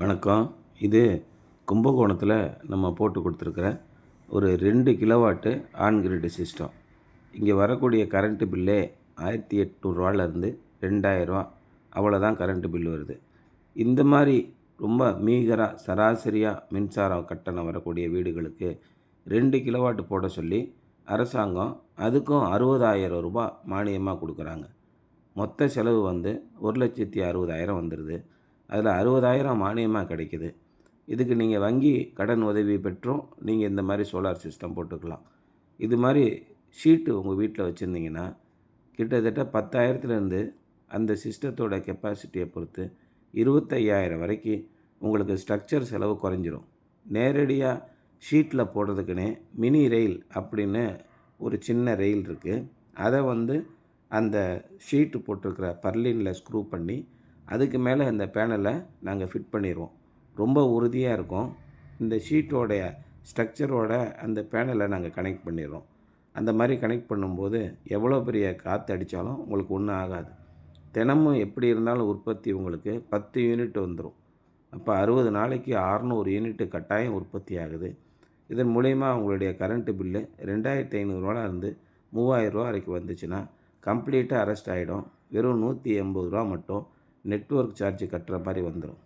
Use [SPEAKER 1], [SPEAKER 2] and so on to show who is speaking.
[SPEAKER 1] வணக்கம். இது கும்பகோணத்தில் நம்ம போட்டு கொடுத்துருக்குற ஒரு 2 கிலோவாட்டு ஆன் கிரிட் சிஸ்டம். இங்கே வரக்கூடிய கரண்ட்டு பில்லே ரூ. 1800லேருந்து ரூ. 2000 அவ்வளோதான் கரண்ட்டு பில் வருது. இந்த மாதிரி ரொம்ப மீகராக சராசரியாக மின்சார கட்டணம் வரக்கூடிய வீடுகளுக்கு 2 கிலோவாட்டு போட சொல்லி அரசாங்கம் அதுக்கும் ரூ. 60,000 மானியமாக கொடுக்குறாங்க. மொத்த செலவு 1,60,000 வந்துடுது. அதில் 60,000 மானியமாக கிடைக்குது. இதுக்கு நீங்கள் வங்கி கடன் உதவி பெற்றும் நீங்கள் இந்த மாதிரி சோலார் சிஸ்டம் போட்டுக்கலாம். இது மாதிரி ஷீட்டு உங்கள் வீட்டில் வச்சுருந்தீங்கன்னா கிட்டத்தட்ட 10,000லேருந்து அந்த சிஸ்டத்தோட கெப்பாசிட்டியை பொறுத்து 25,000 வரைக்கும் உங்களுக்கு ஸ்ட்ரக்சர் செலவு குறைஞ்சிரும். நேரடியாக ஷீட்டில் போடுறதுக்குன்னே மினி ரெயில் அப்படின்னு ஒரு சின்ன ரெயில் இருக்குது. அதை அந்த ஷீட்டு போட்டிருக்கிற பர்லினில் ஸ்க்ரூ பண்ணி அதுக்கு மேலே இந்த பேனலை நாங்கள் ஃபிட் பண்ணிடுவோம். ரொம்ப உறுதியாக இருக்கும். இந்த ஷீட்டோடைய ஸ்ட்ரக்சரோட அந்த பேனலை நாங்கள் கனெக்ட் பண்ணிடுறோம். அந்த மாதிரி கனெக்ட் பண்ணும்போது எவ்வளோ பெரிய காற்று அடித்தாலும் உங்களுக்கு ஒன்றும் ஆகாது. தினமும் எப்படி இருந்தாலும் உற்பத்தி உங்களுக்கு 10 யூனிட் வந்துடும். அப்போ 60 நாளைக்கு 600 யூனிட்டு கட்டாயம் உற்பத்தி ஆகுது. இதன் மூலயமா உங்களுடைய கரண்ட்டு பில்லு ரூ. 2,500 ரூ. 3,000 வரைக்கும் வந்துச்சுன்னா கம்ப்ளீட்டாக அரெஸ்ட் ஆகிடும். வெறும் ரூ. 180 மட்டும் நெட்வொர்க் சார்ஜ் கட்டுற மாதிரி வந்துடும்.